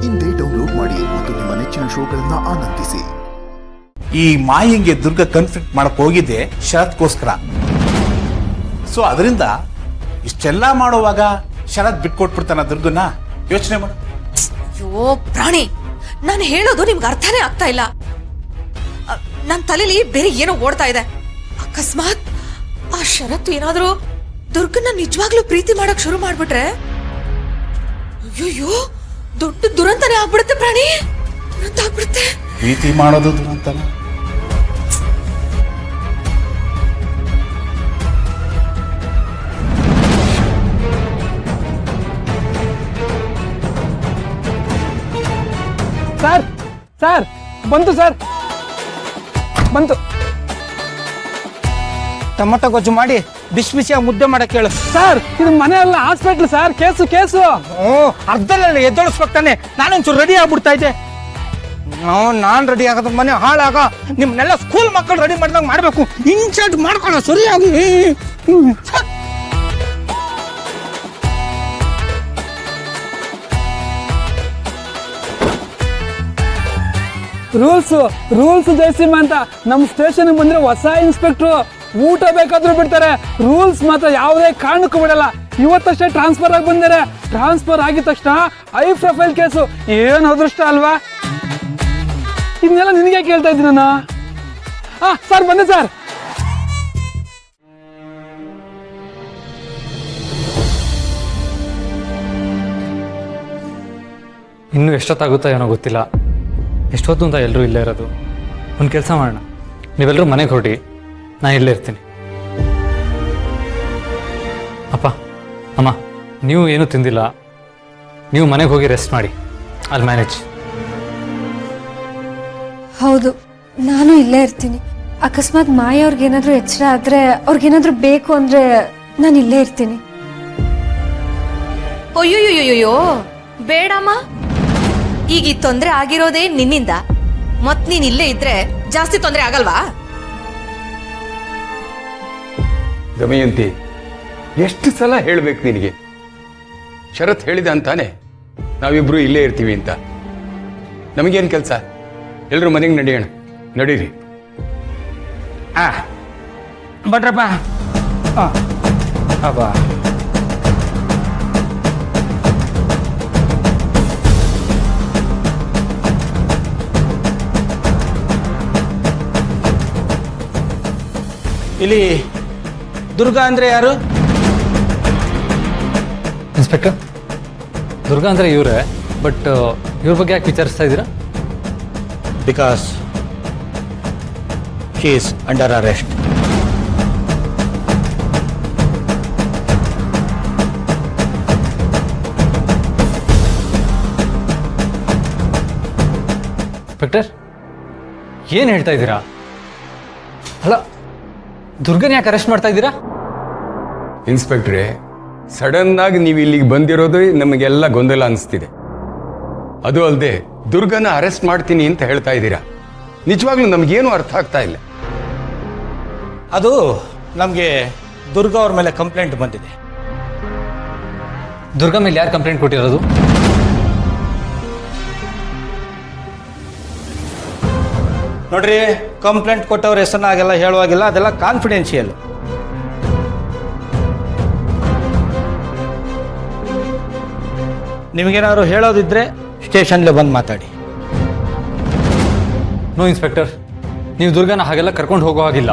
ಇಂದೇ ಡೌನ್ಲೋಡ್ ಮಾಡಿ ಮತ್ತು ನಿಮ್ಮ ನೆಚ್ಚಿನ ಶೋಗಳನ್ನ ಆನಂದಿಸಿ. ಈ ಮಾಯಿಂಗೆ ದುರ್ಗ ಕನ್ಫ್ಲಿಕ್ಟ್ ಮಾಡಕ್ ಹೋಗಿದ್ದೆ ಶರತ್ಗೋಸ್ಕರ. ಸೊ ಅದರಿಂದ ಇಷ್ಟೆಲ್ಲ ಮಾಡುವಾಗ ಶರತ್ ಬಿಟ್ಕೊಟ್ಬಿಡ್ತಾನ ದುರ್ಗನ? ಯೋಚನೆ ಮಾಡು. ಅಯ್ಯೋ ಪ್ರಾಣಿ, ನಾನು ಹೇಳೋದು ನಿಮ್ಗೆ ಅರ್ಥನೇ ಆಗ್ತಾ ಇಲ್ಲ. ನನ್ನ ತಲೆಲಿ ಬೇರೆ ಏನೋ ಓಡ್ತಾ ಇದೆ. ಅಕಸ್ಮಾತ್ ಆ ಶರತ್ ಏನಾದ್ರೂ ದುರ್ಗನ ನಿಜವಾಗ್ಲೂ ಪ್ರೀತಿ ಮಾಡಕ್ ಶುರು ಮಾಡ್ಬಿಟ್ರೆ ಅಯ್ಯೋ ದೊಡ್ಡ ದುರಂತನೇ ಆಗ್ಬಿಡುತ್ತೆ ಪ್ರಾಣಿ. ದುರಂತ ಆಗ್ಬಿಡುತ್ತೆ. ಪ್ರೀತಿ ಮಾಡೋದು ದುರಂತನ? ಸರ್ ಸರ್ ಬಂತು ಸರ್, ಬಂತು. ಟೊಮೊಟೊ ಗೊಜ್ಜು ಮಾಡಿ ಬಿಸಿ ಬಿಸಿಯಾಗಿ ಮುದ್ದೆ ಮಾಡಕ್ಕೆ ಹೇಳು. ಸರ್ ಇದು ಮನೆ ಅಲ್ಲ, ಹಾಸ್ಪಿಟ್ಲ್ ಸರ್. ಕೇಸು. ಅರ್ಧದಲ್ಲಿ ಎದ್ದೊಳಿಸ್ಬೇಕಾನೆ. ನಾನೊಂಚೂರು ರೆಡಿ ಆಗ್ಬಿಡ್ತಾ ಇದ್ದೆ. ನಾನು ರೆಡಿ ಆಗೋದು ಮನೆ ಹಾಳಾಗ ನಿಮ್ನೆಲ್ಲ ಸ್ಕೂಲ್ ಮಕ್ಕಳು ರೆಡಿ ಮಾಡಿದಾಗ ಮಾಡಬೇಕು. ಇನ್ಸರ್ಟ್ ಮಾಡ್ಕೊಳ್ಳೋ ಸರಿಯಾಗಿ. ರೂಲ್ಸ್ ಜಯಸಿಂಹ ಅಂತ ನಮ್ಮ ಸ್ಟೇಷನ್ ಬಂದ್ರೆ ಹೊಸ ಇನ್ಸ್ಪೆಕ್ಟ್ರು ಊಟ ಬೇಕಾದ್ರೂ ಬಿಡ್ತಾರೆ. ರೂಲ್ಸ್ ಮಾತ್ರ ಯಾವುದೇ ಕಾರಣಕ್ಕೂ ಬಿಡಲ್ಲ. ಇವತ್ತಷ್ಟೇ ಟ್ರಾನ್ಸ್ಫರ್ ಆಗಿ ಬಂದರೆ, ಟ್ರಾನ್ಸ್ಫರ್ ಆಗಿದ ತಕ್ಷಣ ಹೈ ಪ್ರೊಫೈಲ್ ಕೇಸು. ಏನು ಅದೃಷ್ಟ ಅಲ್ವಾ? ಇದನ್ನೆಲ್ಲ ನಿನಗೆ ಕೇಳ್ತಾ ಇದ್ದೀನಿ ನಾನು. ಸರ್ ಬಂದೆ ಸರ್. ಇನ್ನೂ ಎಷ್ಟೊತ್ತಾಗುತ್ತೋ ಏನೋ ಗೊತ್ತಿಲ್ಲ. ಎಷ್ಟೊತ್ತು ಅಂತ ಎಲ್ಲರೂ ಇಲ್ಲೇ ಇರೋದು. ಒಂದು ಕೆಲಸ ಮಾಡೋಣ, ನೀವೆಲ್ಲರೂ ಮನೆಗೆ ಹೊರಡಿ, ನಾನು ಇಲ್ಲೇ ಇರ್ತೀನಿ. ಅಪ್ಪ ಅಮ್ಮ, ನೀವು ಏನೂ ತಿಂದಿಲ್ಲ, ನೀವು ಮನೆಗೆ ಹೋಗಿ ರೆಸ್ಟ್ ಮಾಡಿ. ಅಲ್ಲಿ ಮ್ಯಾನೇಜ್. ಹೌದು, ನಾನು ಇಲ್ಲೇ ಇರ್ತೀನಿ. ಅಕಸ್ಮಾತ್ ಮಾಯ ಅವ್ರಿಗೇನಾದ್ರೂ ಎಚ್ಚರ ಆದ್ರೆ, ಅವ್ರಿಗೇನಾದ್ರೂ ಬೇಕು ಅಂದ್ರೆ ನಾನು ಇಲ್ಲೇ ಇರ್ತೀನಿ. ಅಯ್ಯೋಯ್ಯೋಯ್ಯೋ ಬೇಡಮ್ಮ. ಈಗ ಈ ತೊಂದರೆ ಆಗಿರೋದೇ ನಿನ್ನಿಂದ. ಮತ್ ನೀನ್ ಇಲ್ಲೇ ಇದ್ರೆ ಜಾಸ್ತಿ ತೊಂದರೆ ಆಗಲ್ವಾ? ದಮಯಂತಿ, ಎಷ್ಟು ಸಲ ಹೇಳ್ಬೇಕು ನಿನಗೆ? ಶರತ್ ಹೇಳಿದ ಅಂತಾನೆ ನಾವಿಬ್ರು ಇಲ್ಲೇ ಇರ್ತೀವಿ ಅಂತ. ನಮಗೇನು ಕೆಲಸ? ಎಲ್ಲರೂ ಮನೆಗೆ ನಡೆಯೋಣ. ನಡೀರಿ. ಬನ್ರಪ್ಪ. ಅಬ್ಬಾ, ಇಲ್ಲಿ ದುರ್ಗಾ ಅಂದ್ರೆ ಯಾರು? ಇನ್ಸ್ಪೆಕ್ಟರ್, ದುರ್ಗಾ ಅಂದರೆ ಇವರೇ. ಬಟ್ ಇವ್ರ ಬಗ್ಗೆ ಯಾಕೆ ವಿಚಾರಿಸ್ತಾ ಇದ್ದೀರಾ? Because she is under arrest. Inspector, ಏನು ಹೇಳ್ತಾ ಇದ್ದೀರಾ? ಅಲ್ಲ, ದುರ್ಗನ್ ಯಾಕೆ ಅರೆಸ್ಟ್ ಮಾಡ್ತಾ ಇದ್ದೀರಾ? ಇನ್ಸ್ಪೆಕ್ಟ್ರೇ, ಸಡನ್ ಆಗಿ ನೀವು ಇಲ್ಲಿಗೆ ಬಂದಿರೋದು ನಮಗೆಲ್ಲ ಗೊಂದಲ ಅನಿಸ್ತಿದೆ. ಅದು ಅಲ್ಲದೆ ದುರ್ಗನ ಅರೆಸ್ಟ್ ಮಾಡ್ತೀನಿ ಅಂತ ಹೇಳ್ತಾ ಇದ್ದೀರಾ. ನಿಜವಾಗ್ಲೂ ನಮಗೇನು ಅರ್ಥ ಆಗ್ತಾ ಇಲ್ಲ. ಅದು ನಮಗೆ ದುರ್ಗಾ ಅವ್ರ ಮೇಲೆ ಕಂಪ್ಲೇಂಟ್ ಬಂದಿದೆ. ದುರ್ಗಾ ಮೇಲೆ ಯಾರು ಕಂಪ್ಲೇಂಟ್ ಕೊಟ್ಟಿರೋದು? ನೋಡ್ರಿ, ಕಂಪ್ಲೇಂಟ್ ಕೊಟ್ಟವ್ರ ಹೆಸರನ್ನ ಹಾಗೆಲ್ಲ ಹೇಳುವಾಗಿಲ್ಲ, ಅದೆಲ್ಲ ಕಾನ್ಫಿಡೆನ್ಷಿಯಲ್. ನಿಮಗೇನಾದ್ರು ಹೇಳೋದಿದ್ರೆ ಸ್ಟೇಷನ್ಗೆ ಬಂದು ಮಾತಾಡಿ. ನೋ ಇನ್ಸ್ಪೆಕ್ಟರ್, ನೀವು ದುರ್ಗನ ಹಾಗೆಲ್ಲ ಕರ್ಕೊಂಡು ಹೋಗೋ ಹಾಗಿಲ್ಲ.